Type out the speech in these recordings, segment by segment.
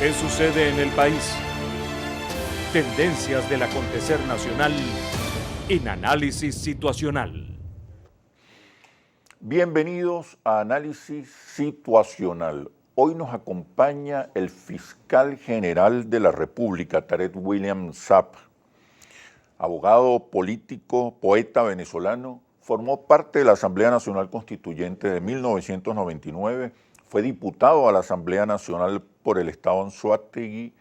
¿Qué sucede en el país? Tendencias del acontecer nacional en Análisis Situacional. Bienvenidos a Análisis Situacional. Hoy nos acompaña el fiscal general de la República, Tarek William Saab. Abogado, político, poeta venezolano, formó parte de la Asamblea Nacional Constituyente de 1999, fue diputado a la Asamblea Nacional por el Estado Anzoátegui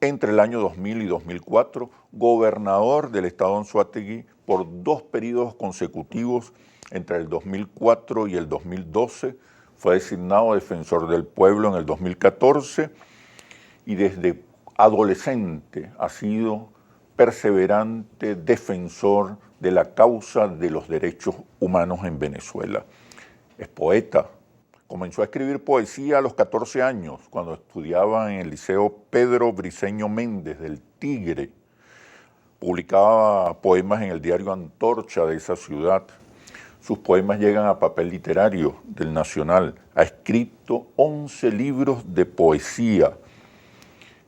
entre el año 2000 y 2004, gobernador del Estado Anzoátegui por 2 periodos consecutivos entre el 2004 y el 2012, fue designado defensor del pueblo en el 2014 y desde adolescente ha sido perseverante defensor de la causa de los derechos humanos en Venezuela. Es poeta. Comenzó a escribir poesía a los 14 años, cuando estudiaba en el Liceo Pedro Briceño Méndez del Tigre. Publicaba poemas en el diario Antorcha de esa ciudad. Sus poemas llegan a papel literario del Nacional. Ha escrito 11 libros de poesía.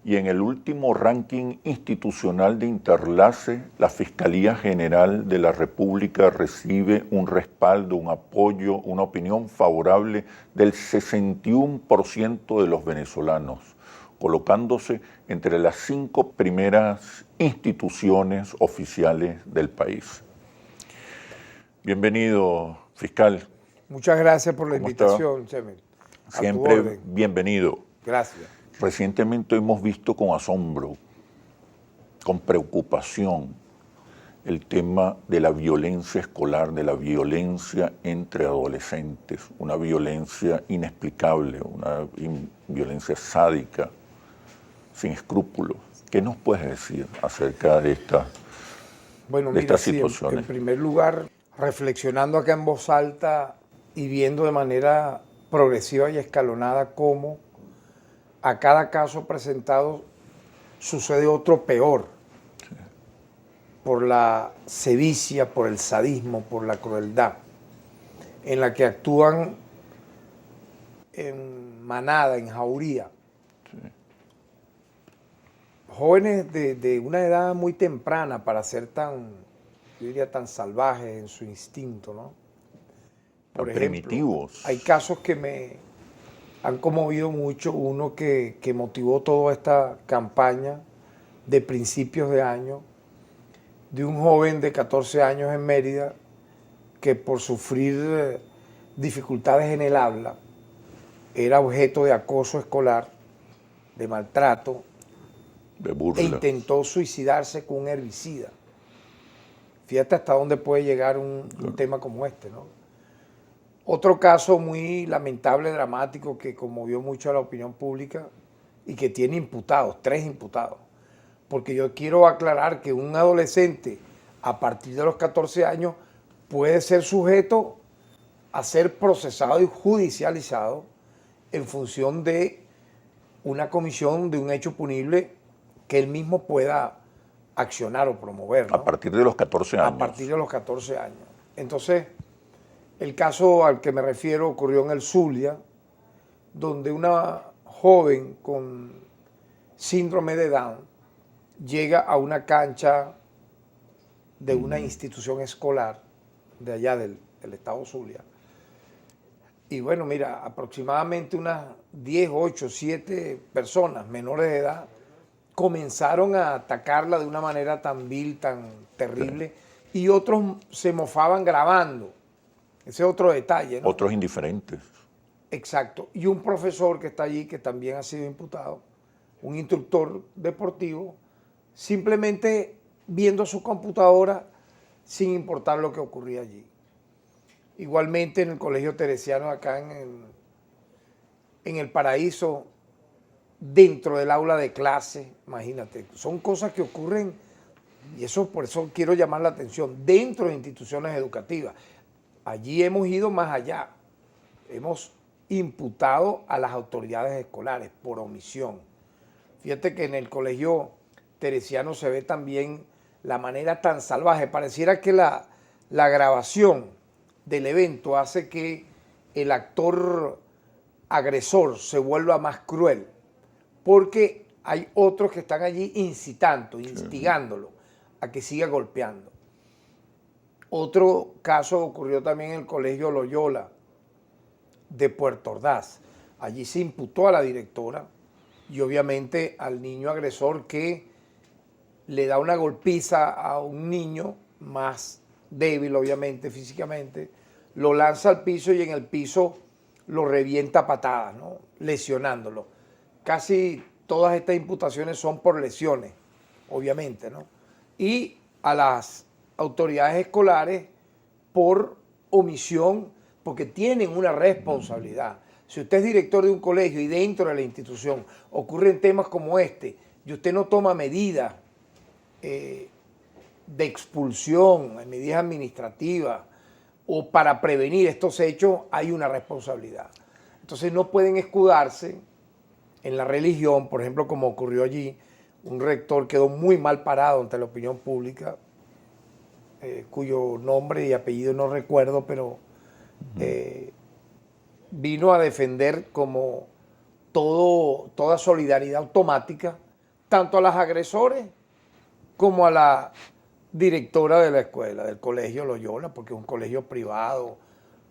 Y en el último ranking institucional de Interlace, la Fiscalía General de la República recibe un respaldo, un apoyo, una opinión favorable del 61% de los venezolanos, colocándose entre las 5 primeras instituciones oficiales del país. Bienvenido, fiscal. Muchas gracias por la invitación, Chemel. Siempre bienvenido. Gracias. Recientemente hemos visto con asombro, con preocupación, el tema de la violencia escolar, de la violencia entre adolescentes, una violencia inexplicable, una violencia sádica, sin escrúpulos. ¿Qué nos puedes decir acerca de estas situaciones? En primer lugar, reflexionando acá en voz alta y viendo de manera progresiva y escalonada cómo a cada caso presentado sucede otro peor, sí, por la sevicia, por el sadismo, por la crueldad, en la que actúan en manada, en jauría. Sí. Jóvenes de una edad muy temprana para ser tan, yo diría, tan salvajes en su instinto, ¿no? Por ejemplo, primitivos. Hay casos que me han conmovido mucho. Uno que motivó toda esta campaña de principios de año, de un joven de 14 años en Mérida que por sufrir dificultades en el habla era objeto de acoso escolar, de maltrato, de burla, e intentó suicidarse con un herbicida. Fíjate hasta dónde puede llegar un tema como este, ¿no? Otro caso muy lamentable, dramático, que conmovió mucho a la opinión pública y que tiene imputados, 3 imputados. Porque yo quiero aclarar que un adolescente a partir de los 14 años puede ser sujeto a ser procesado y judicializado en función de una comisión de un hecho punible que él mismo pueda accionar o promover, ¿no? A partir de los 14 años. A partir de los 14 años. Entonces, el caso al que me refiero ocurrió en el Zulia, donde una joven con síndrome de Down llega a una cancha de una institución escolar de allá del estado Zulia. Y bueno, mira, aproximadamente unas 10, 8, 7 personas menores de edad comenzaron a atacarla de una manera tan vil, tan terrible, y otros se mofaban grabando. Ese es otro detalle, ¿no? Otros indiferentes. Exacto. Y un profesor que está allí, que también ha sido imputado, un instructor deportivo, simplemente viendo su computadora sin importar lo que ocurría allí. Igualmente en el Colegio Teresiano, acá en el Paraíso, dentro del aula de clase, imagínate, son cosas que ocurren, y eso por eso quiero llamar la atención, dentro de instituciones educativas. Allí hemos ido más allá, hemos imputado a las autoridades escolares por omisión. Fíjate que en el Colegio Teresiano se ve también la manera tan salvaje, pareciera que la grabación del evento hace que el actor agresor se vuelva más cruel, porque hay otros que están allí incitando, instigándolo a que siga golpeando. Otro caso ocurrió también en el Colegio Loyola de Puerto Ordaz. Allí se imputó a la directora y obviamente al niño agresor que le da una golpiza a un niño más débil, obviamente, físicamente, lo lanza al piso y en el piso lo revienta a patadas, ¿no? Lesionándolo. Casi todas estas imputaciones son por lesiones, obviamente, ¿no? Y a las autoridades escolares por omisión, porque tienen una responsabilidad. Si usted es director de un colegio y dentro de la institución ocurren temas como este y usted no toma medidas de expulsión, medidas administrativas o para prevenir estos hechos, hay una responsabilidad. Entonces no pueden escudarse en la religión, por ejemplo, como ocurrió allí, un rector quedó muy mal parado ante la opinión pública, cuyo nombre y apellido no recuerdo, pero vino a defender como toda solidaridad automática, tanto a los agresores como a la directora de la escuela, del Colegio Loyola, porque es un colegio privado,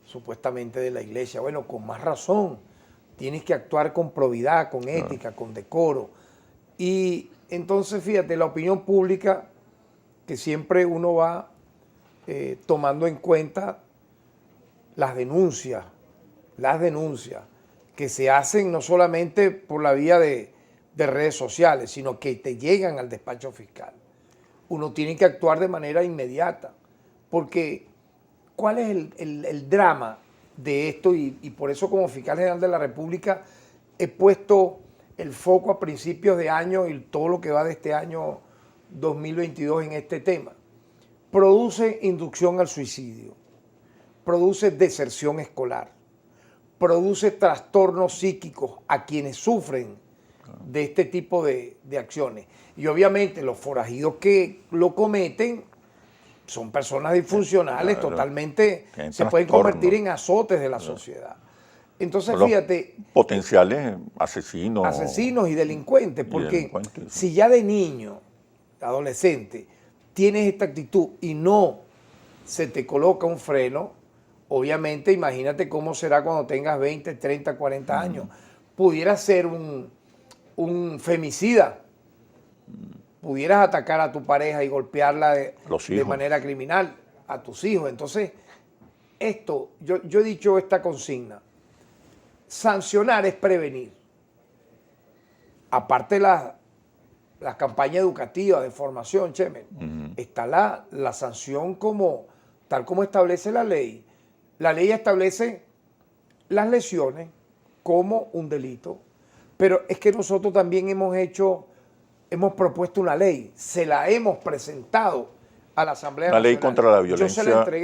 supuestamente de la iglesia. Bueno, con más razón, tienes que actuar con probidad, con ética, con decoro. Y entonces, fíjate, la opinión pública, que siempre uno va tomando en cuenta las denuncias que se hacen no solamente por la vía de redes sociales, sino que te llegan al despacho fiscal. Uno tiene que actuar de manera inmediata, porque ¿cuál es el drama de esto? Y por eso como fiscal general de la República he puesto el foco a principios de año y todo lo que va de este año 2022 en este tema. Produce inducción al suicidio, produce deserción escolar, produce trastornos psíquicos a quienes sufren de este tipo de acciones. Y obviamente los forajidos que lo cometen son personas disfuncionales, totalmente, se pueden convertir en azotes de la sociedad. Entonces, fíjate, potenciales asesinos. Asesinos y delincuentes, porque si ya de niño, adolescente, tienes esta actitud y no se te coloca un freno, obviamente imagínate cómo será cuando tengas 20, 30, 40 años. Pudiera ser un femicida, pudieras atacar a tu pareja y golpearla de manera criminal, a tus hijos. Entonces, esto, yo he dicho esta consigna, sancionar es prevenir. Aparte las campañas educativas de formación, Chemel, está la sanción tal como establece la ley. La ley establece las lesiones como un delito, pero es que nosotros también hemos propuesto una ley, se la hemos presentado a la Asamblea Nacional. Una ley contra la violencia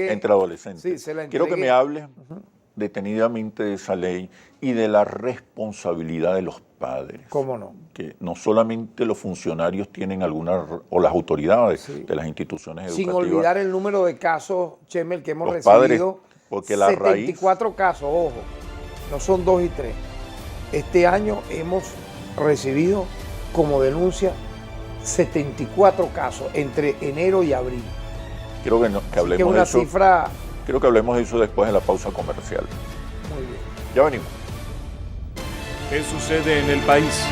entre adolescentes. Sí, se la entregué. Quiero que me hables detenidamente de esa ley y de la responsabilidad de los padres. ¿Cómo no? Que no solamente los funcionarios tienen o las autoridades de las instituciones educativas. Sin olvidar el número de casos, Chemel, que hemos los recibido. Padres, porque la 74 casos, ojo, no son 2 y 3. Este año hemos recibido como denuncia 74 casos entre enero y abril. Quiero que hablemos de eso. Cifra. Quiero que hablemos de eso después de la pausa comercial. Muy bien. Ya venimos. ¿Qué sucede en el país?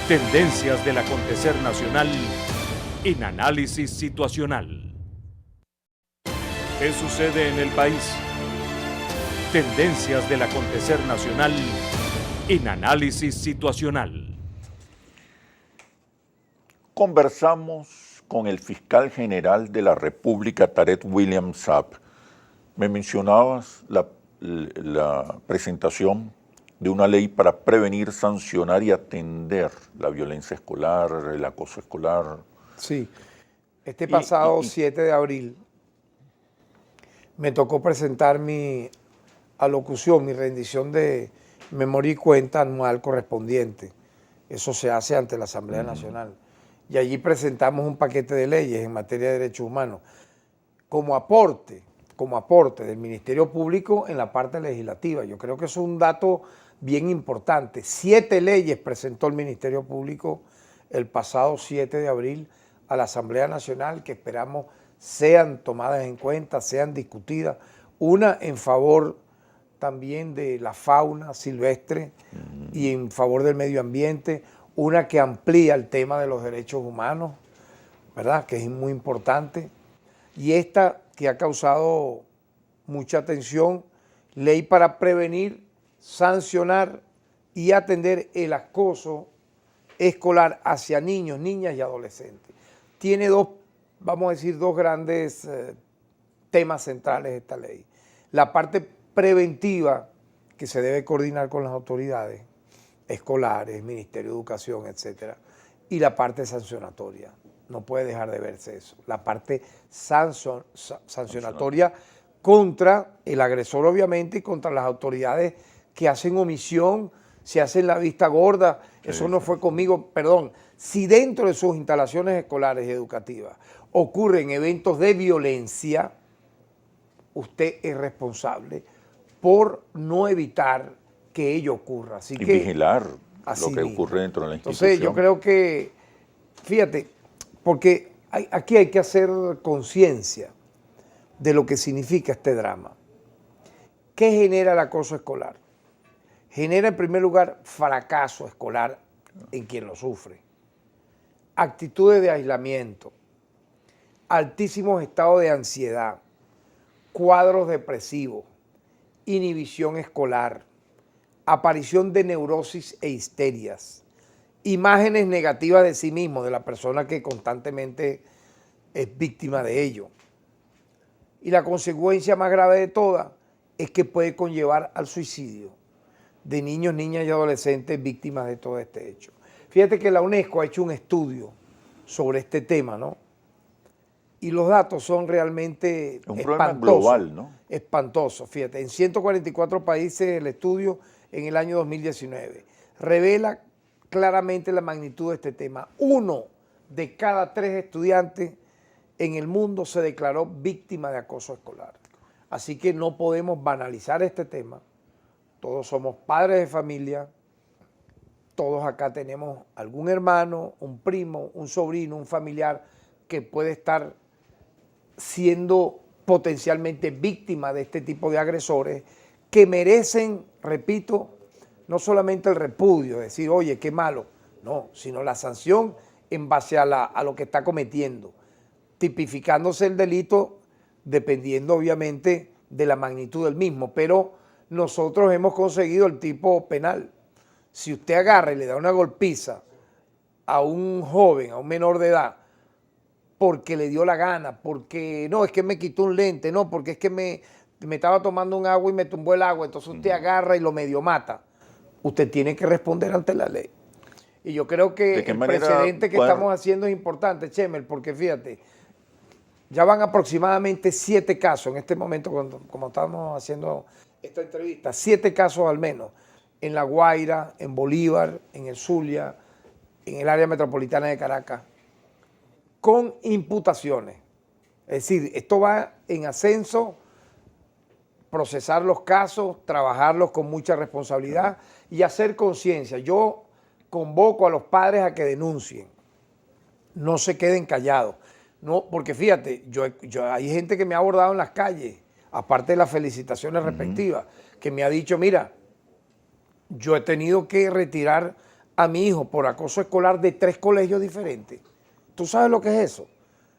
Tendencias del acontecer nacional en análisis situacional. ¿Qué sucede en el país? Tendencias del acontecer nacional en análisis situacional. Conversamos con el fiscal general de la República, Tarek William Saab. Me mencionabas la presentación de una ley para prevenir, sancionar y atender la violencia escolar, el acoso escolar. Sí, este pasado 7 de abril me tocó presentar mi alocución, mi rendición de memoria y cuenta anual correspondiente. Eso se hace ante la Asamblea Nacional. Y allí presentamos un paquete de leyes en materia de derechos humanos como aporte del Ministerio Público en la parte legislativa. Yo creo que eso es un dato bien importante. 7 leyes presentó el Ministerio Público el pasado 7 de abril a la Asamblea Nacional que esperamos sean tomadas en cuenta, sean discutidas. Una en favor también de la fauna silvestre y en favor del medio ambiente, una que amplía el tema de los derechos humanos, ¿verdad? Que es muy importante. Y esta que ha causado mucha atención, ley para prevenir, sancionar y atender el acoso escolar hacia niños, niñas y adolescentes. Tiene dos, vamos a decir, dos grandes temas centrales esta ley. La parte preventiva, que se debe coordinar con las autoridades escolares, Ministerio de Educación, etcétera, y la parte sancionatoria. No puede dejar de verse eso. La parte sancionatoria contra el agresor, obviamente, y contra las autoridades que hacen omisión, se hacen la vista gorda. Eso no fue conmigo, perdón. Si dentro de sus instalaciones escolares y educativas ocurren eventos de violencia, usted es responsable por no evitar que ello ocurra. Así y que, vigilar lo que mismo ocurre dentro de la institución. Entonces yo creo que, fíjate, porque aquí hay que hacer conciencia de lo que significa este drama. ¿Qué genera el acoso escolar? Genera en primer lugar fracaso escolar en quien lo sufre, actitudes de aislamiento, altísimos estados de ansiedad, cuadros depresivos, inhibición escolar, aparición de neurosis e histerias, imágenes negativas de sí mismo, de la persona que constantemente es víctima de ello. Y la consecuencia más grave de todas es que puede conllevar al suicidio de niños, niñas y adolescentes víctimas de todo este hecho. Fíjate que la UNESCO ha hecho un estudio sobre este tema, ¿no? Y los datos son realmente un problema global, ¿no? Espantosos. Fíjate, en 144 países el estudio en el año 2019 revela claramente la magnitud de este tema. 1 de cada 3 estudiantes en el mundo se declaró víctima de acoso escolar. Así que no podemos banalizar este tema. Todos somos padres de familia, todos acá tenemos algún hermano, un primo, un sobrino, un familiar que puede estar siendo potencialmente víctima de este tipo de agresores que merecen, repito, no solamente el repudio, decir, oye, qué malo, no, sino la sanción en base a lo que está cometiendo, tipificándose el delito dependiendo obviamente de la magnitud del mismo, pero nosotros hemos conseguido el tipo penal. Si usted agarra y le da una golpiza a un joven, a un menor de edad, porque le dio la gana, porque no, es que me quitó un lente, no, porque es que me estaba tomando un agua y me tumbó el agua, entonces usted agarra y lo medio mata. Usted tiene que responder ante la ley. Y yo creo que el precedente que estamos haciendo es importante, Chemel, porque fíjate, ya van aproximadamente 7 casos en este momento, como estamos haciendo esta entrevista, 7 casos al menos, en La Guaira, en Bolívar, en el Zulia, en el área metropolitana de Caracas, con imputaciones. Es decir, esto va en ascenso, procesar los casos, trabajarlos con mucha responsabilidad y hacer conciencia. Yo convoco a los padres a que denuncien, no se queden callados. No, porque fíjate, hay gente que me ha abordado en las calles, aparte de las felicitaciones respectivas, que me ha dicho, mira, yo he tenido que retirar a mi hijo por acoso escolar de 3 colegios diferentes. ¿Tú sabes lo que es eso?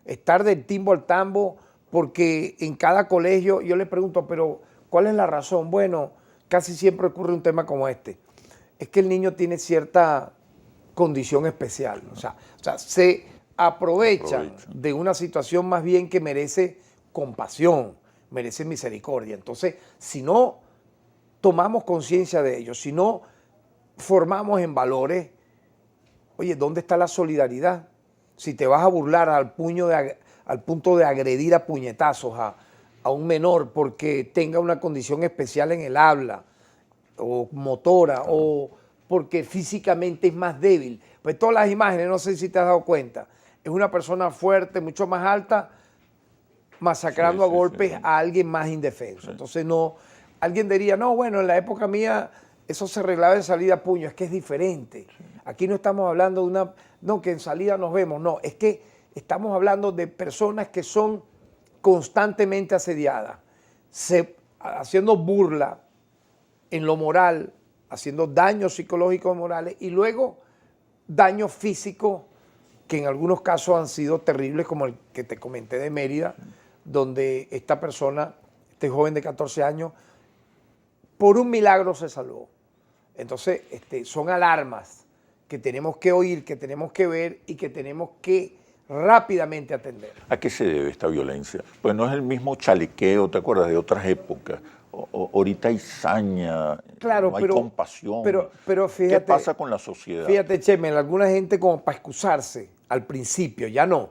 Estar del timbo al tambo, porque en cada colegio yo le pregunto, pero ¿cuál es la razón? Bueno, casi siempre ocurre un tema como este. Es que el niño tiene cierta condición especial. O sea se aprovechan de una situación más bien que merece compasión, merece misericordia. Entonces, si no tomamos conciencia de ello, si no formamos en valores, oye, ¿dónde está la solidaridad? Si te vas a burlar al punto de agredir a puñetazos a un menor porque tenga una condición especial en el habla o motora o porque físicamente es más débil. Pues todas las imágenes, no sé si te has dado cuenta, es una persona fuerte, mucho más alta, masacrando a golpes a alguien más indefenso. Entonces no, alguien diría, no, bueno, en la época mía eso se arreglaba en salida a puño, es que es diferente. Aquí no estamos hablando de no, que en salida nos vemos, no, es que estamos hablando de personas que son constantemente asediadas, haciendo burla en lo moral, haciendo daños psicológicos y morales, y luego daños físicos que en algunos casos han sido terribles, como el que te comenté de Mérida, donde esta persona, este joven de 14 años, por un milagro se salvó. Entonces, son alarmas que tenemos que oír, que tenemos que ver y que tenemos que rápidamente atender. ¿A qué se debe esta violencia? Pues no es el mismo chalequeo, ¿te acuerdas? De otras épocas. Ahorita hay saña, claro, no hay compasión. Pero fíjate, ¿qué pasa con la sociedad? Fíjate, Chemel, alguna gente como para excusarse al principio, ya no.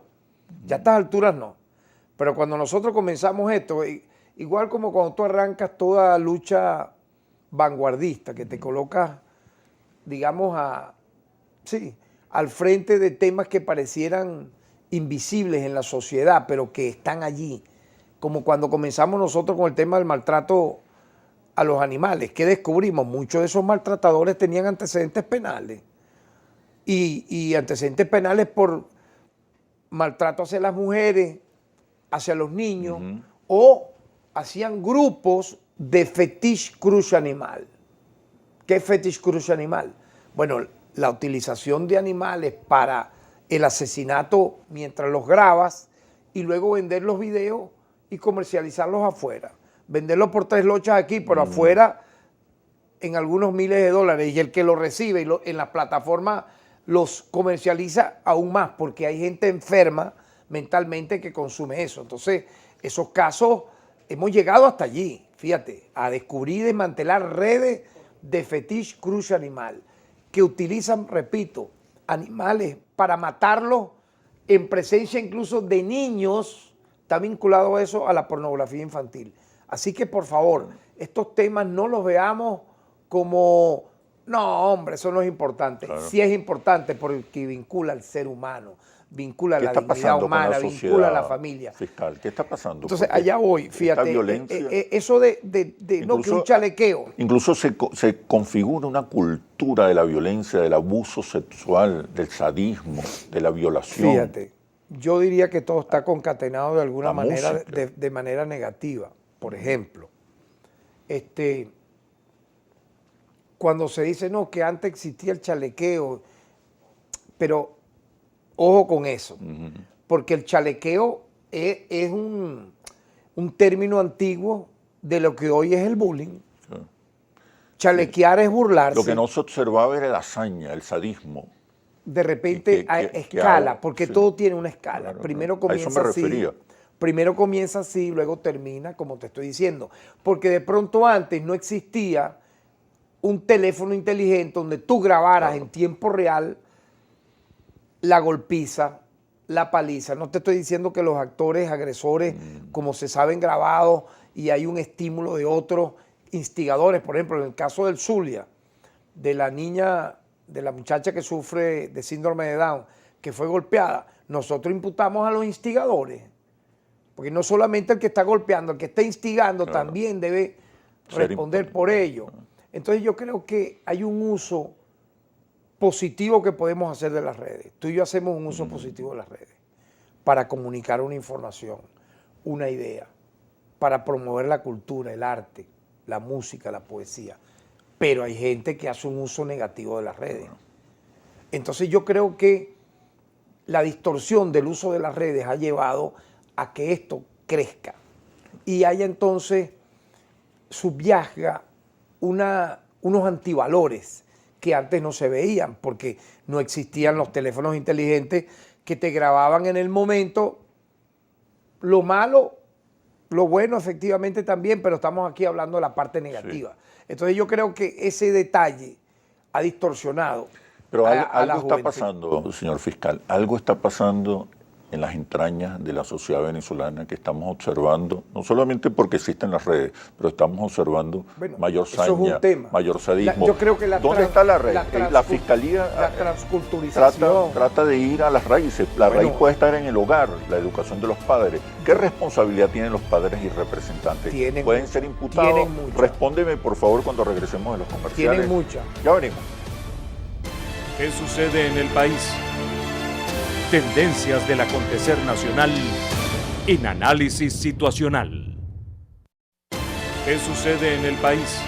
Ya a estas alturas no. Pero cuando nosotros comenzamos esto, igual como cuando tú arrancas toda lucha vanguardista, que te colocas, digamos, al frente de temas que parecieran invisibles en la sociedad, pero que están allí. Como cuando comenzamos nosotros con el tema del maltrato a los animales. ¿Qué descubrimos? Muchos de esos maltratadores tenían antecedentes penales. Y antecedentes penales por maltrato hacia las mujeres, hacia los niños, o hacían grupos de fetiche crush animal. ¿Qué es fetiche crush animal? Bueno, la utilización de animales para el asesinato mientras los grabas y luego vender los videos y comercializarlos afuera. Venderlos por 3 lochas aquí, pero afuera en algunos miles de dólares. Y el que lo recibe en las plataformas los comercializa aún más, porque hay gente enferma mentalmente que consume eso. Entonces, esos casos, hemos llegado hasta allí, fíjate, a descubrir y desmantelar redes de fetiche crush animal, que utilizan, repito, animales para matarlos en presencia incluso de niños. Está vinculado a eso, a la pornografía infantil. Así que, por favor, estos temas no los veamos como, no, hombre, eso no es importante. Claro. Sí es importante porque vincula al ser humano, vincula a la dignidad humana, vincula a la familia. Fiscal, ¿qué está pasando? Entonces, allá voy, fíjate, eso no, que un chalequeo. Incluso se configura una cultura de la violencia, del abuso sexual, del sadismo, de la violación. Fíjate. Yo diría que todo está concatenado de alguna manera, de manera negativa. Por ejemplo, cuando se dice, no, que antes existía el chalequeo, pero ojo con eso, porque el chalequeo es un término antiguo de lo que hoy es el bullying. Sí. Chalequear es burlarse. Lo que no se observaba era la hazaña, el sadismo. De repente hay escala, porque todo tiene una escala. Claro, primero comienza así, luego termina como te estoy diciendo. Porque de pronto antes no existía un teléfono inteligente donde tú grabaras en tiempo real la golpiza, la paliza. No te estoy diciendo que los actores agresores, como se saben grabados y hay un estímulo de otros instigadores, por ejemplo, en el caso del Zulia, de la niña, de la muchacha que sufre de síndrome de Down, que fue golpeada, nosotros imputamos a los instigadores, porque no solamente el que está golpeando, el que está instigando también debe responder por ello. Entonces yo creo que hay un uso positivo que podemos hacer de las redes. Tú y yo hacemos un uso positivo de las redes para comunicar una información, una idea, para promover la cultura, el arte, la música, la poesía. Pero hay gente que hace un uso negativo de las redes. Entonces yo creo que la distorsión del uso de las redes ha llevado a que esto crezca y haya entonces, subyacga unos antivalores que antes no se veían porque no existían los teléfonos inteligentes que te grababan en el momento lo malo, lo bueno efectivamente también, pero estamos aquí hablando de la parte negativa. Sí. Entonces yo creo que ese detalle ha distorsionado. Pero algo está pasando, señor fiscal, algo está pasando en las entrañas de la sociedad venezolana que estamos observando, no solamente porque existen las redes, pero estamos observando mayor saña, mayor sadismo. Yo creo que ¿Dónde está la red? La Fiscalía transculturización. trata de ir a las raíces. La raíz puede estar en el hogar, la educación de los padres. ¿Qué responsabilidad tienen los padres y representantes? ¿Pueden ser imputados? Respóndeme, por favor, cuando regresemos de los comerciales. Tienen mucha. Ya venimos. ¿Qué sucede en el país? Tendencias del acontecer nacional en análisis situacional. ¿Qué sucede en el país?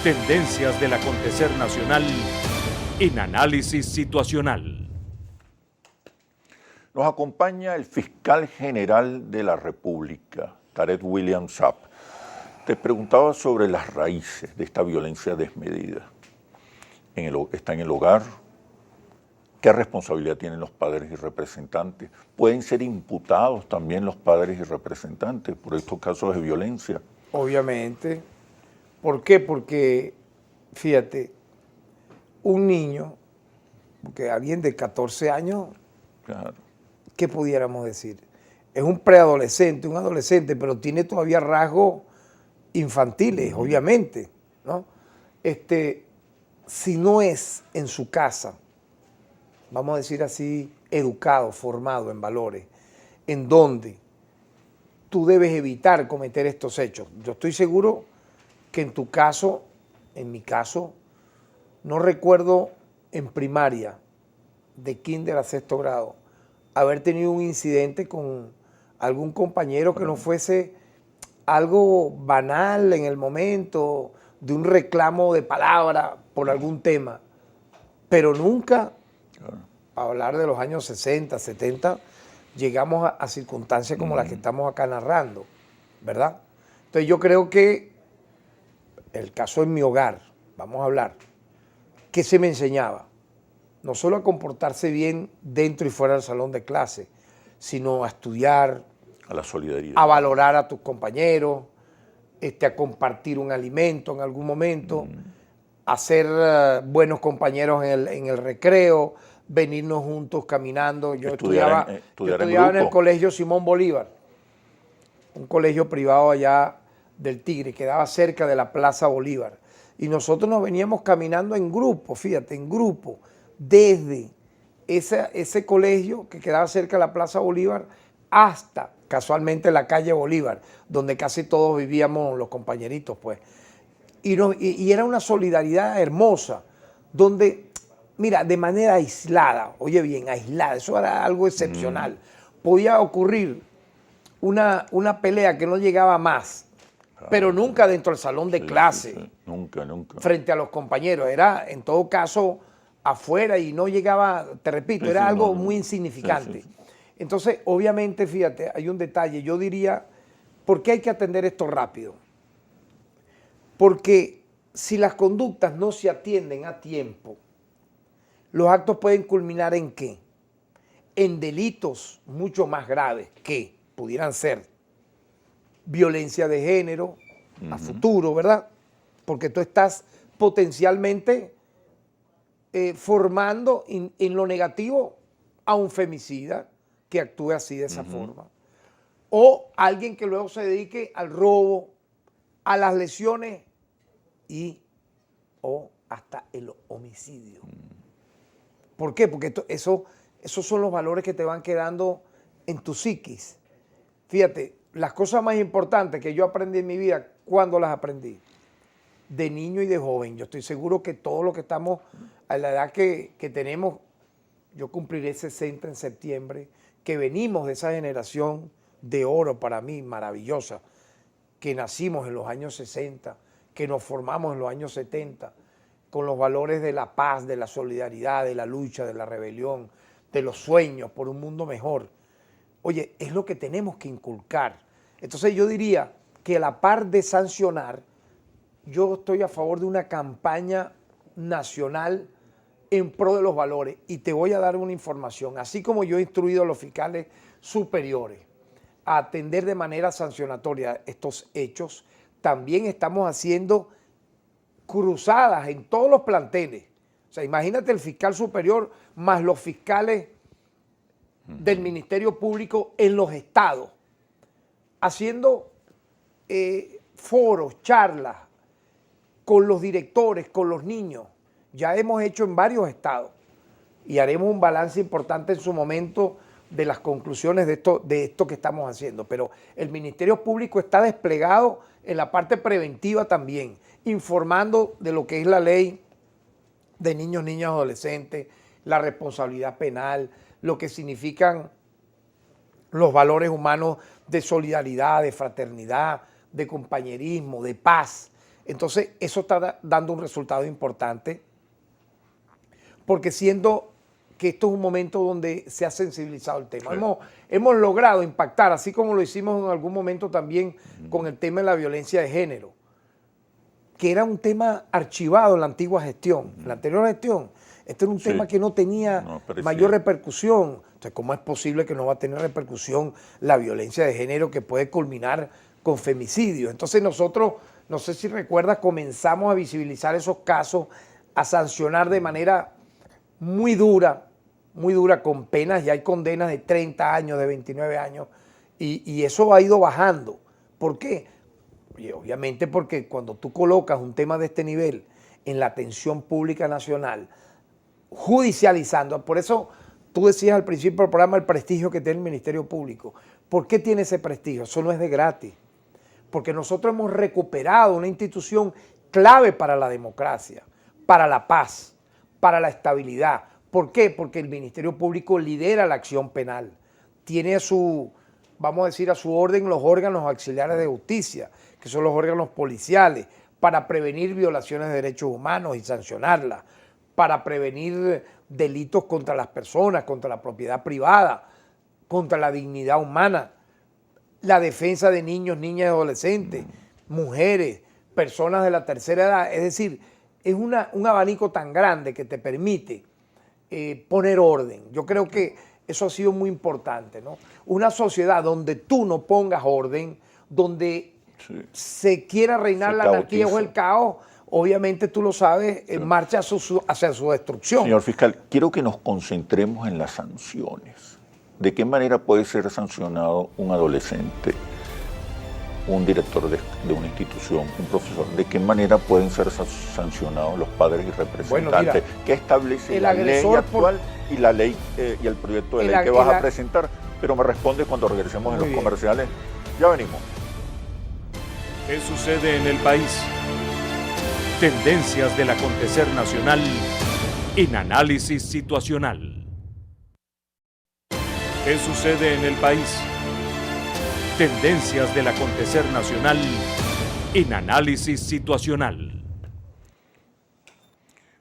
Tendencias del acontecer nacional en análisis situacional. Nos acompaña el fiscal general de la República, Tarek William Saab. Te preguntaba sobre las raíces de esta violencia desmedida. Está en el hogar. ¿Qué responsabilidad tienen los padres y representantes? ¿Pueden ser imputados también los padres y representantes por estos casos de violencia? Obviamente. ¿Por qué? Porque, fíjate, un niño, porque alguien de 14 años, claro, ¿qué pudiéramos decir? Es un preadolescente, un adolescente, pero tiene todavía rasgos infantiles, obviamente, ¿no? Si no es en su casa, vamos a decir así, educado, formado en valores, en donde tú debes evitar cometer estos hechos. Yo estoy seguro que en tu caso, en mi caso, no recuerdo en primaria, de kinder a sexto grado, haber tenido un incidente con algún compañero que no fuese algo banal en el momento, de un reclamo de palabra por algún tema, pero nunca, a hablar de los años 60, 70, llegamos a circunstancias como las que estamos acá narrando, ¿verdad? Entonces yo creo que el caso en mi hogar, vamos a hablar, ¿qué se me enseñaba? No solo a comportarse bien dentro y fuera del salón de clase, sino a estudiar, a la solidaridad, a valorar a tus compañeros, a compartir un alimento en algún momento, a ser buenos compañeros en el recreo, venirnos juntos caminando. Yo estudiaba en el colegio Simón Bolívar, un colegio privado allá del Tigre, quedaba cerca de la Plaza Bolívar. Y nosotros nos veníamos caminando en grupo, fíjate, en grupo, desde ese colegio que quedaba cerca de la Plaza Bolívar hasta casualmente la calle Bolívar, donde casi todos vivíamos los compañeritos, pues. Y era una solidaridad hermosa, donde, mira, de manera aislada, oye bien, aislada, eso era algo excepcional. Podía ocurrir una pelea que no llegaba más, pero nunca dentro del salón de clase. Sí. Nunca. Frente a los compañeros, era en todo caso afuera y no llegaba, te repito, era algo muy insignificante. Entonces, obviamente, fíjate, hay un detalle. Yo diría, ¿por qué hay que atender esto rápido? Porque si las conductas no se atienden a tiempo, los actos pueden culminar ¿en qué? En delitos mucho más graves que pudieran ser violencia de género a futuro, ¿verdad? Porque tú estás potencialmente formando en lo negativo a un femicida que actúe así de esa forma. O alguien que luego se dedique al robo, a las lesiones o hasta el homicidio. ¿Por qué? Porque esos son los valores que te van quedando en tu psiquis. Fíjate, las cosas más importantes que yo aprendí en mi vida, ¿cuándo las aprendí? De niño y de joven. Yo estoy seguro que todos los que estamos a la edad que tenemos, yo cumpliré 60 en septiembre, que venimos de esa generación de oro para mí, maravillosa, que nacimos en los años 60, que nos formamos en los años 70, con los valores de la paz, de la solidaridad, de la lucha, de la rebelión, de los sueños por un mundo mejor. Oye, es lo que tenemos que inculcar. Entonces yo diría que a la par de sancionar, yo estoy a favor de una campaña nacional en pro de los valores. Y te voy a dar una información. Así como yo he instruido a los fiscales superiores a atender de manera sancionatoria estos hechos, también estamos haciendo cruzadas en todos los planteles. O sea, imagínate el fiscal superior más los fiscales del Ministerio Público en los estados, haciendo foros, charlas con los directores, con los niños. Ya hemos hecho en varios estados y haremos un balance importante en su momento de las conclusiones de esto que estamos haciendo. Pero el Ministerio Público está desplegado en la parte preventiva también, informando de lo que es la ley de niños, niñas, adolescentes, la responsabilidad penal, lo que significan los valores humanos de solidaridad, de fraternidad, de compañerismo, de paz. Entonces, eso está dando un resultado importante, porque siendo que esto es un momento donde se ha sensibilizado el tema. Sí. Hemos logrado impactar, así como lo hicimos en algún momento también con el tema de la violencia de género, que era un tema archivado en la antigua gestión, en la anterior gestión. Este era un tema que no tenía mayor repercusión. Entonces, ¿cómo es posible que no va a tener repercusión la violencia de género que puede culminar con femicidio? Entonces nosotros, no sé si recuerdas, comenzamos a visibilizar esos casos, a sancionar de manera muy dura, con penas, ya hay condenas de 30 años, de 29 años, y eso ha ido bajando. ¿Por qué? Y obviamente porque cuando tú colocas un tema de este nivel en la atención pública nacional, judicializando, por eso tú decías al principio del programa el prestigio que tiene el Ministerio Público. ¿Por qué tiene ese prestigio? Eso no es de gratis. Porque nosotros hemos recuperado una institución clave para la democracia, para la paz, para la estabilidad. ¿Por qué? Porque el Ministerio Público lidera la acción penal. Tiene a su, vamos a decir, a su orden los órganos auxiliares de justicia, que son los órganos policiales, para prevenir violaciones de derechos humanos y sancionarlas, para prevenir delitos contra las personas, contra la propiedad privada, contra la dignidad humana, la defensa de niños, niñas y adolescentes, mujeres, personas de la tercera edad. Es decir, es un abanico tan grande que te permite poner orden. Yo creo que eso ha sido muy importante, ¿no? Una sociedad donde tú no pongas orden, donde se quiera reinar la anarquía o el caos, obviamente tú lo sabes, marcha hacia su destrucción. Señor fiscal, quiero que nos concentremos en las sanciones. ¿De qué manera puede ser sancionado un adolescente, un director de una institución, un profesor? ¿De qué manera pueden ser sancionados los padres y representantes? Bueno, mira, ¿qué establece la ley actual y la ley y el proyecto de ley que vas a presentar? Pero me responde cuando regresemos en los comerciales. Ya venimos. ¿Qué sucede en el país? Tendencias del acontecer nacional en análisis situacional. ¿Qué sucede en el país? Tendencias del acontecer nacional en análisis situacional.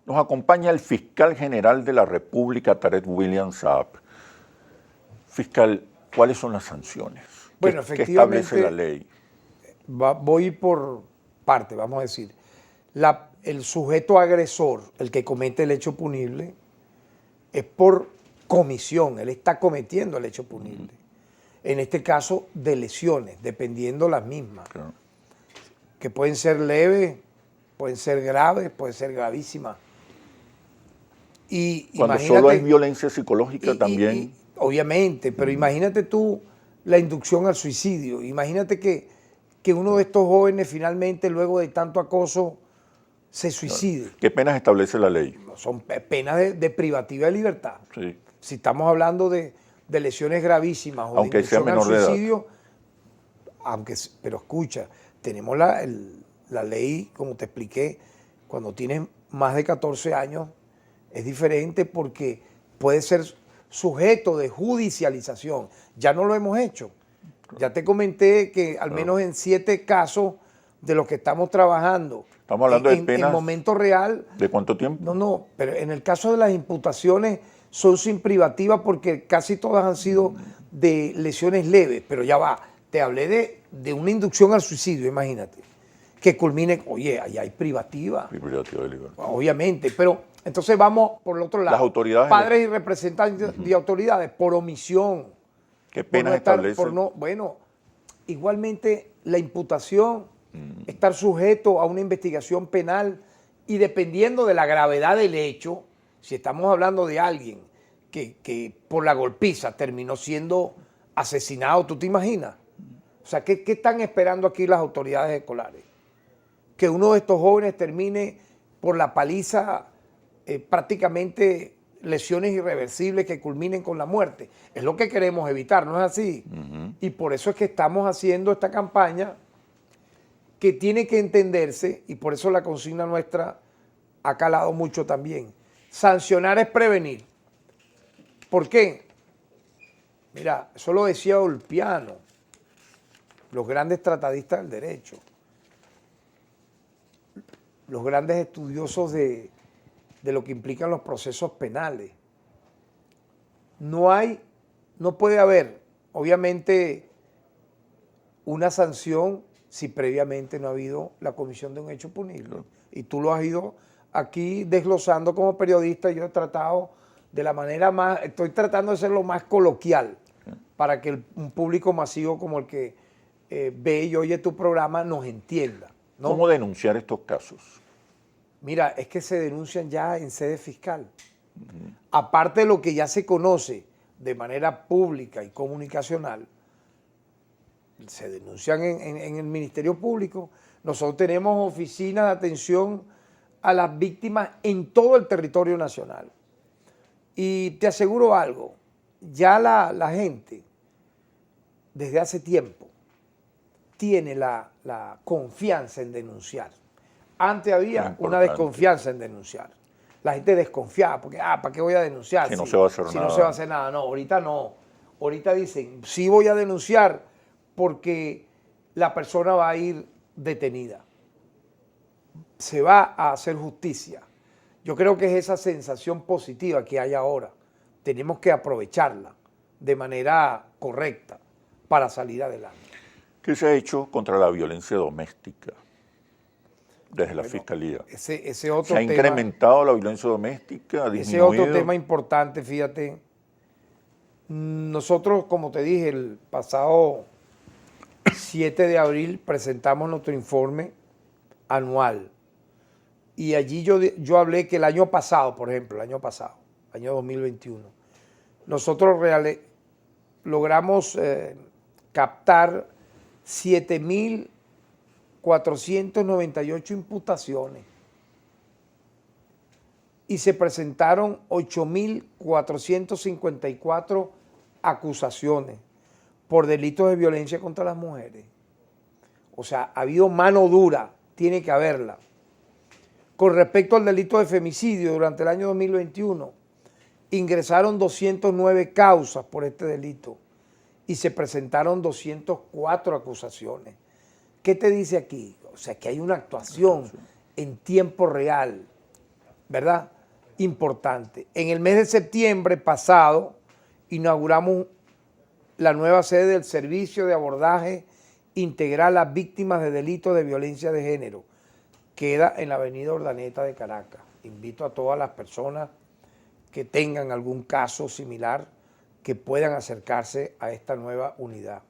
Nos acompaña el fiscal general de la República, Tarek William Saab. Fiscal, ¿cuáles son las sanciones? Bueno, ¿Qué establece la ley? Voy por parte, vamos a decir. El sujeto agresor, el que comete el hecho punible, es por comisión, él está cometiendo el hecho punible. En este caso, de lesiones, dependiendo las mismas, claro, que pueden ser leves, pueden ser graves, pueden ser gravísimas. Y cuando solo hay violencia psicológica también. Obviamente, pero imagínate tú la inducción al suicidio. Imagínate que uno de estos jóvenes finalmente, luego de tanto acoso, se suicide. ¿Qué penas establece la ley? Son penas de privativa de libertad. Sí. Si estamos hablando de lesiones gravísimas o aunque de sea menor al suicidio, pero escucha, tenemos la ley, como te expliqué, cuando tienes más de 14 años, es diferente porque puede ser sujeto de judicialización. Ya no lo hemos hecho. Ya te comenté que al menos en 7 casos de los que estamos trabajando, estamos hablando de penas en momento real. ¿De cuánto tiempo? No, pero en el caso de las imputaciones son sin privativa porque casi todas han sido de lesiones leves, pero ya va, te hablé de una inducción al suicidio, imagínate, que culmine, oye, ahí hay privativa. Privativa de libertad. Obviamente, pero entonces vamos por el otro lado. Las autoridades. Padres y representantes de autoridades por omisión. ¿Qué penas establece? Bueno, igualmente la imputación, estar sujeto a una investigación penal y dependiendo de la gravedad del hecho, si estamos hablando de alguien que por la golpiza terminó siendo asesinado, ¿tú te imaginas? O sea, ¿qué están esperando aquí las autoridades escolares? Que uno de estos jóvenes termine por la paliza prácticamente lesiones irreversibles que culminen con la muerte. Es lo que queremos evitar, ¿no es así? Y por eso es que estamos haciendo esta campaña que tiene que entenderse, y por eso la consigna nuestra ha calado mucho también. Sancionar es prevenir. ¿Por qué? Mira, eso lo decía Ulpiano, los grandes tratadistas del derecho, los grandes estudiosos de lo que implican los procesos penales. No puede haber, obviamente, una sanción si previamente no ha habido la comisión de un hecho punible. Y tú lo has ido aquí desglosando como periodista. Yo he tratado de la manera más, estoy tratando de ser lo más coloquial para que un público masivo como el que ve y oye tu programa nos entienda, ¿no? ¿Cómo denunciar estos casos? Mira, es que se denuncian ya en sede fiscal. Aparte de lo que ya se conoce de manera pública y comunicacional, se denuncian en el Ministerio Público. Nosotros tenemos oficinas de atención a las víctimas en todo el territorio nacional. Y te aseguro algo, ya la gente desde hace tiempo tiene la confianza en denunciar. Antes había una desconfianza en denunciar. La gente desconfiaba porque, ¿para qué voy a denunciar? Que no se va a hacer nada. Si no se va a hacer nada. No, ahorita no. Ahorita dicen, sí voy a denunciar porque la persona va a ir detenida. Se va a hacer justicia. Yo creo que es esa sensación positiva que hay ahora. Tenemos que aprovecharla de manera correcta para salir adelante. ¿Qué se ha hecho contra la violencia doméstica desde la Fiscalía? Ese otro ¿Se ha incrementado la violencia doméstica? ¿Ha disminuido? Ese otro tema importante, fíjate. Nosotros, como te dije, el pasado 7 de abril presentamos nuestro informe anual. Y allí yo hablé que el año pasado, por ejemplo, año 2021, nosotros logramos captar 7.498 imputaciones y se presentaron 8.454 acusaciones por delitos de violencia contra las mujeres. O sea, ha habido mano dura, tiene que haberla. Con respecto al delito de femicidio, durante el año 2021, ingresaron 209 causas por este delito y se presentaron 204 acusaciones. ¿Qué te dice aquí? O sea, que hay una actuación en tiempo real, ¿verdad? Importante. En el mes de septiembre pasado, inauguramos la nueva sede del Servicio de Abordaje Integral a Víctimas de Delitos de Violencia de Género. Queda en la avenida Urdaneta de Caracas. Invito a todas las personas que tengan algún caso similar que puedan acercarse a esta nueva unidad.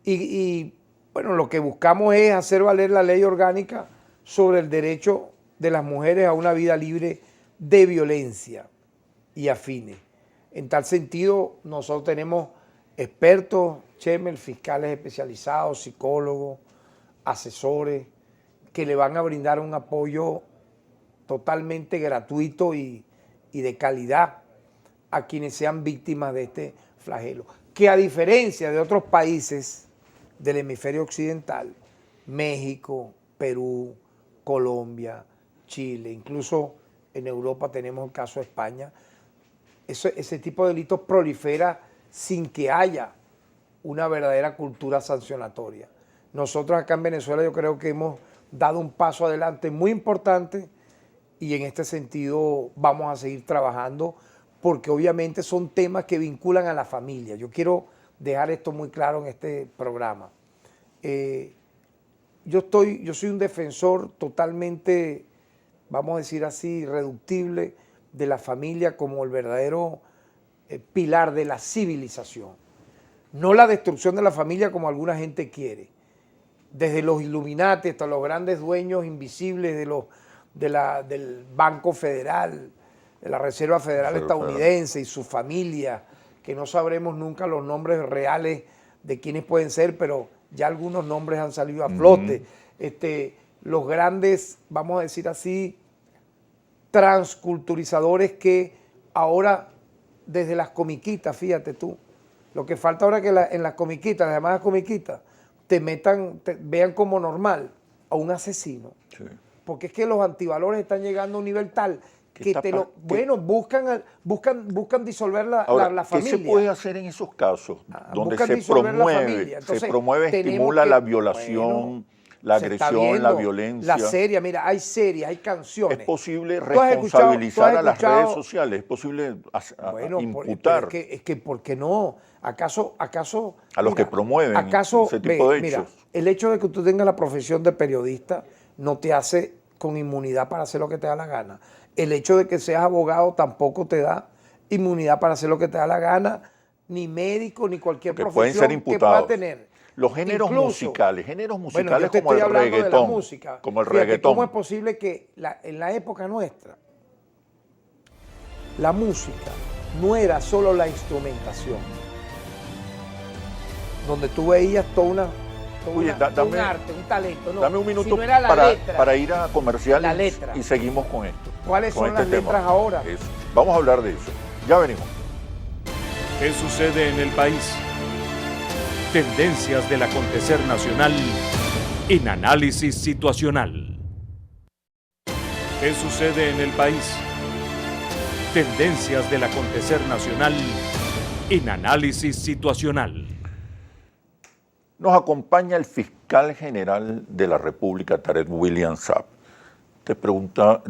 Y bueno, lo que buscamos es hacer valer la ley orgánica sobre el derecho de las mujeres a una vida libre de violencia y afines. En tal sentido, nosotros tenemos expertos, Chemel, fiscales especializados, psicólogos, asesores, que le van a brindar un apoyo totalmente gratuito y de calidad a quienes sean víctimas de este flagelo. Que a diferencia de otros países del hemisferio occidental, México, Perú, Colombia, Chile, incluso en Europa tenemos el caso de España, ese tipo de delitos prolifera sin que haya una verdadera cultura sancionatoria. Nosotros acá en Venezuela yo creo que hemos dado un paso adelante muy importante y en este sentido vamos a seguir trabajando porque obviamente son temas que vinculan a la familia. Yo quiero dejar esto muy claro en este programa. Yo soy un defensor totalmente, vamos a decir así, irreductible de la familia como el verdadero pilar de la civilización. No la destrucción de la familia como alguna gente quiere. Desde los Illuminati hasta los grandes dueños invisibles del Banco Federal, de la Reserva Federal Reserva estadounidense y su familia, que no sabremos nunca los nombres reales de quiénes pueden ser, pero ya algunos nombres han salido a flote. Los grandes, vamos a decir así, transculturizadores que ahora, desde las comiquitas, fíjate tú, lo que falta ahora es que en las comiquitas, las llamadas comiquitas, te vean como normal a un asesino. Sí. Porque es que los antivalores están llegando a un nivel tal que buscan disolver Ahora, la familia. ¿qué se puede hacer en esos casos donde buscan se disolver la promueve, familia? Entonces, estimula que, la violación, la se está agresión, la viendo, violencia? La serie, mira, hay series, hay canciones. ¿Es posible ¿Tú has responsabilizar a las escuchado? redes sociales? ¿Es posible imputar Es que ¿por qué no? ¿Acaso a los que promueven ese tipo de hechos? Mira, el hecho de que tú tengas la profesión de periodista no te hace con inmunidad para hacer lo que te da la gana. El hecho de que seas abogado tampoco te da inmunidad para hacer lo que te da la gana, ni médico, ni cualquier Porque profesión pueden ser imputados. que pueda tener. Los géneros musicales Bueno, yo te como estoy el hablando de la reggaetón. música. Como el Fíjate, reggaetón. ¿cómo es posible que en la época nuestra la música no era solo la instrumentación, donde tú veías todo un arte, un talento, no, dame un minuto sino era la letra, para ir a comerciales la letra. y seguimos con esto. ¿Cuáles con son las este tema. letras ahora? Eso. Vamos a hablar de eso. Ya venimos. ¿Qué sucede en el país? Tendencias del acontecer nacional en análisis situacional. ¿Qué sucede en el país? Tendencias del acontecer nacional en análisis situacional. Nos acompaña el fiscal general de la República, Tarek William Saab. Le preguntaba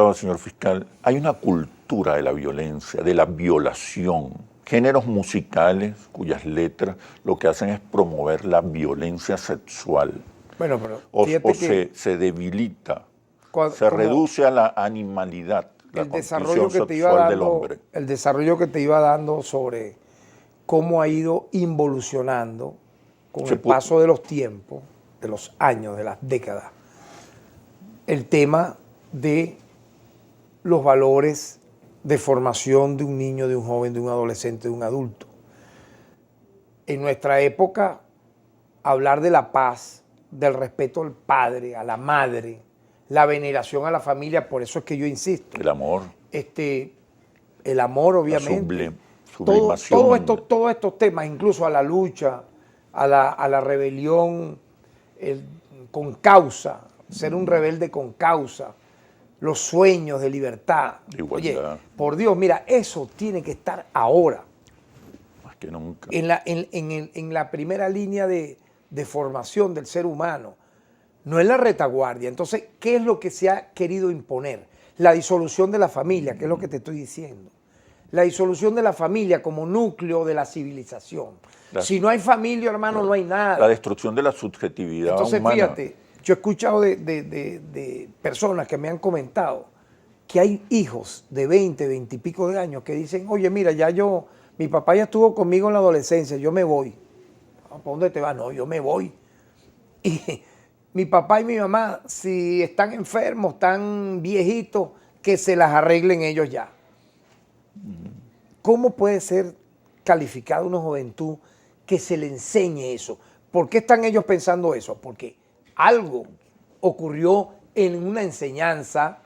al señor fiscal, hay una cultura de la violencia, de la violación, géneros musicales cuyas letras lo que hacen es promover la violencia sexual. Bueno, pero se debilita, se reduce a la animalidad, la condición sexual del hombre. El desarrollo que te iba dando sobre cómo ha ido involucionando con el paso de los tiempos, de los años, de las décadas, el tema de los valores de formación de un niño, de un joven, de un adolescente, de un adulto. En nuestra época, hablar de la paz, del respeto al padre, a la madre, la veneración a la familia, por eso es que yo insisto. El amor. El amor, obviamente. Sublimación. Todos estos temas, incluso a la lucha, a la rebelión con causa, ser un rebelde con causa, los sueños de libertad. Igualdad. Oye, por Dios, mira, eso tiene que estar ahora. Más que nunca. En la primera línea de formación del ser humano, no en la retaguardia. Entonces, ¿qué es lo que se ha querido imponer? La disolución de la familia, que es lo que te estoy diciendo. La disolución de la familia como núcleo de la civilización. Si no hay familia, hermano, no hay nada. La destrucción de la subjetividad Entonces, humana. fíjate, yo he escuchado de personas que me han comentado que hay hijos de 20, 20 y pico de años que dicen, oye, mira, mi papá ya estuvo conmigo en la adolescencia, yo me voy. ¿Para dónde te vas? No, yo me voy. Y mi papá y mi mamá, si están enfermos, están viejitos, que se las arreglen ellos ya. ¿Cómo puede ser calificada una juventud que se le enseñe eso? ¿Por qué están ellos pensando eso? Porque algo ocurrió en una enseñanza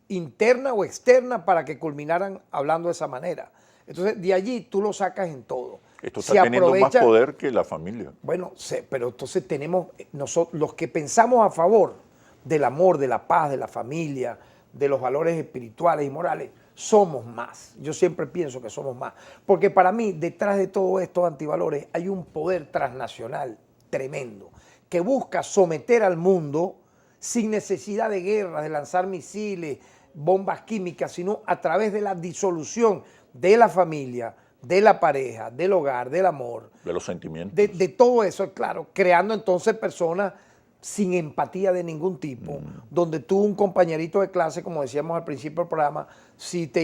interna o externa para que culminaran hablando de esa manera. Entonces, de allí tú lo sacas en todo. Esto está teniendo más poder que la familia. Bueno, pero entonces tenemos, nosotros, los que pensamos a favor del amor, de la paz, de la familia, de los valores espirituales y morales, somos más. Yo siempre pienso que somos más. Porque para mí, detrás de todos estos antivalores, hay un poder transnacional tremendo que busca someter al mundo sin necesidad de guerra, de lanzar misiles, bombas químicas, sino a través de la disolución de la familia, de la pareja, del hogar, del amor. De los sentimientos. De todo eso, claro, creando entonces personas sin empatía de ningún tipo, donde tú, un compañerito de clase, como decíamos al principio del programa, si te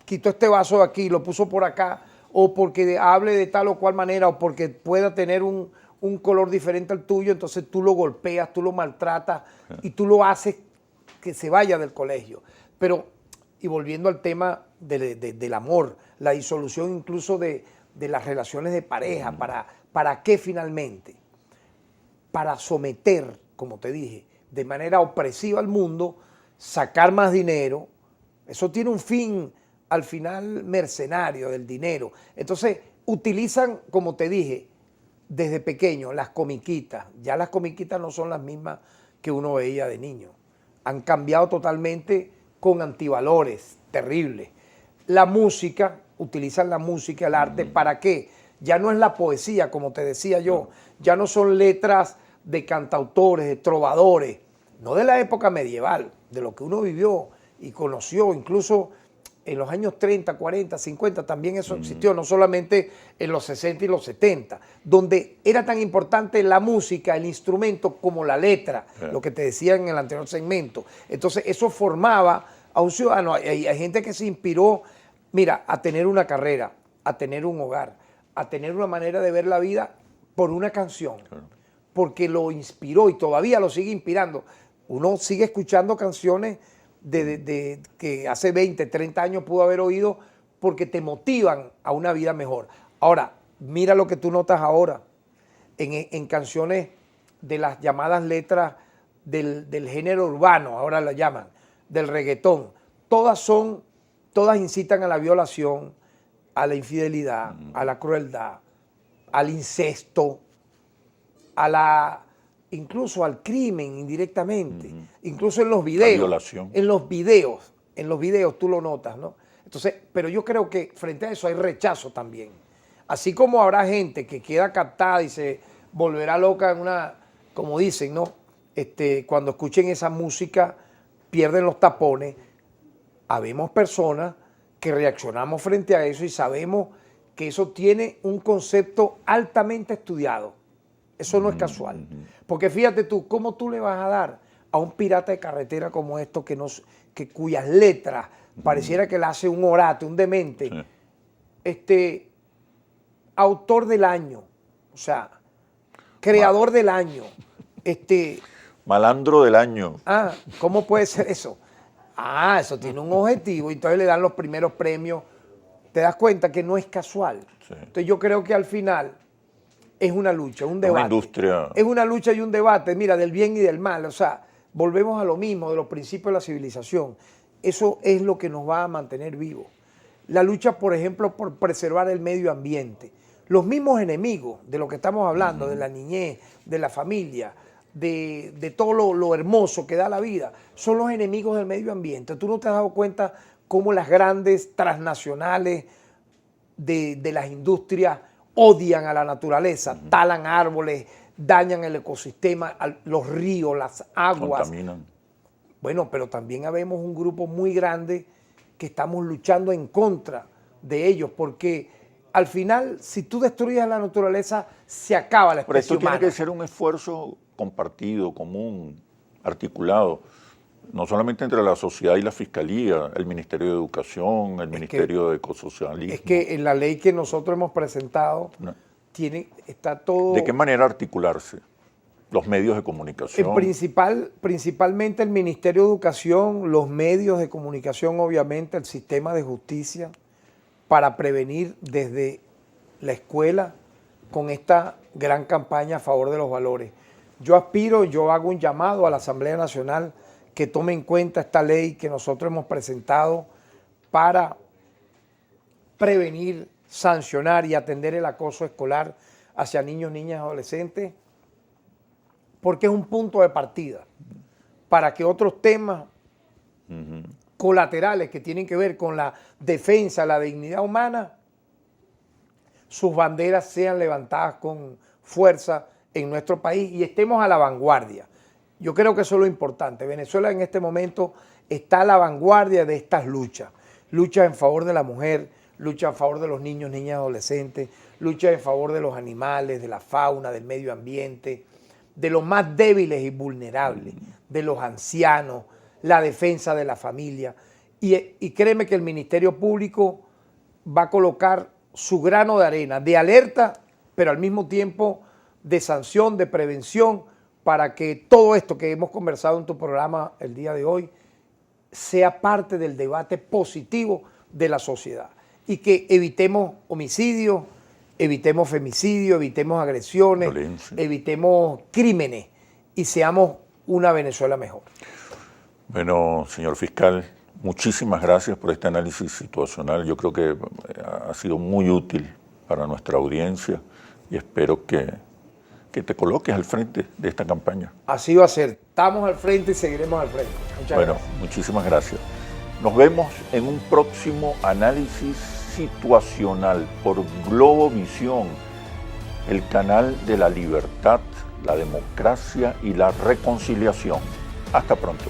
quitó este vaso de aquí y lo puso por acá, o porque hable de tal o cual manera, o porque pueda tener un color diferente al tuyo, entonces tú lo golpeas, tú lo maltratas y tú lo haces que se vaya del colegio. Pero y volviendo al tema del amor, la disolución incluso de las relaciones de pareja, ¿para qué finalmente? Para someter, como te dije, de manera opresiva al mundo, sacar más dinero. Eso tiene un fin, al final, mercenario del dinero. Entonces, utilizan, como te dije, desde pequeño, las comiquitas. Ya las comiquitas no son las mismas que uno veía de niño. Han cambiado totalmente con antivalores terribles. La música, utilizan la música, el arte, ¿para qué? Ya no es la poesía, como te decía yo, ya no son letras de cantautores, de trovadores, no de la época medieval, de lo que uno vivió y conoció, incluso en los años 30, 40, 50 también eso existió, no solamente en los 60 y los 70, donde era tan importante la música, el instrumento, como la letra, lo que te decía en el anterior segmento. Entonces eso formaba a un ciudadano, hay gente que se inspiró, mira, a tener una carrera, a tener un hogar, a tener una manera de ver la vida por una canción, porque lo inspiró y todavía lo sigue inspirando. Uno sigue escuchando canciones que hace 20, 30 años pudo haber oído porque te motivan a una vida mejor. Ahora, mira lo que tú notas ahora en canciones de las llamadas letras del género urbano, ahora la llaman, del reggaetón. Todas incitan a la violación, a la infidelidad, a la crueldad, al incesto, incluso al crimen indirectamente, incluso en los videos. La violación. En los videos tú lo notas, ¿no? Entonces, pero yo creo que frente a eso hay rechazo también. Así como habrá gente que queda captada y se volverá loca en una, como dicen, ¿no? Cuando escuchen esa música pierden los tapones. Habemos personas que reaccionamos frente a eso y sabemos que eso tiene un concepto altamente estudiado. Eso no es casual. Porque fíjate tú, ¿cómo tú le vas a dar a un pirata de carretera como esto cuyas letras pareciera que le hace un orate, un demente, autor del año, o sea, creador del año, malandro del año? ¿Cómo puede ser eso? Eso tiene un objetivo y entonces le dan los primeros premios. Te das cuenta que no es casual. Sí. Entonces yo creo que al final es una lucha, un debate. Una industria. Es una lucha y un debate, mira, del bien y del mal. O sea, volvemos a lo mismo, de los principios de la civilización. Eso es lo que nos va a mantener vivos. La lucha, por ejemplo, por preservar el medio ambiente. Los mismos enemigos de lo que estamos hablando, de la niñez, de la familia, de todo lo hermoso que da la vida, son los enemigos del medio ambiente. ¿Tú no te has dado cuenta cómo las grandes transnacionales de las industrias odian a la naturaleza, talan árboles, dañan el ecosistema, los ríos, las aguas? Contaminan. Bueno, pero también habemos un grupo muy grande que estamos luchando en contra de ellos, porque al final, si tú destruyes la naturaleza, se acaba la especie humana. Pero esto tiene que ser un esfuerzo compartido, común, articulado, no solamente entre la sociedad y la Fiscalía, el Ministerio de Educación, el Ministerio de Ecosocialismo. Es que en la ley que nosotros hemos presentado, está todo... ¿De qué manera articularse? Los medios de comunicación. Principalmente el Ministerio de Educación, los medios de comunicación, obviamente, el sistema de justicia, para prevenir desde la escuela con esta gran campaña a favor de los valores. Yo hago un llamado a la Asamblea Nacional que tome en cuenta esta ley que nosotros hemos presentado para prevenir, sancionar y atender el acoso escolar hacia niños, niñas y adolescentes, porque es un punto de partida para que otros temas colaterales que tienen que ver con la defensa, la dignidad humana, sus banderas sean levantadas con fuerza en nuestro país y estemos a la vanguardia. Yo creo que eso es lo importante. Venezuela en este momento está a la vanguardia de estas luchas. Luchas en favor de la mujer, lucha en favor de los niños, niñas y adolescentes, lucha en favor de los animales, de la fauna, del medio ambiente, de los más débiles y vulnerables, de los ancianos, la defensa de la familia. Y créeme que el Ministerio Público va a colocar su grano de arena, de alerta, pero al mismo tiempo de sanción, de prevención, para que todo esto que hemos conversado en tu programa el día de hoy sea parte del debate positivo de la sociedad y que evitemos homicidios, evitemos femicidios, evitemos agresiones, violencia, evitemos crímenes y seamos una Venezuela mejor. Bueno, señor fiscal, muchísimas gracias por este análisis situacional. Yo creo que ha sido muy útil para nuestra audiencia y espero que te coloques al frente de esta campaña. Así va a ser. Estamos al frente y seguiremos al frente. Muchas gracias. Muchísimas gracias. Nos vemos en un próximo análisis situacional por Globovisión, el canal de la libertad, la democracia y la reconciliación. Hasta pronto.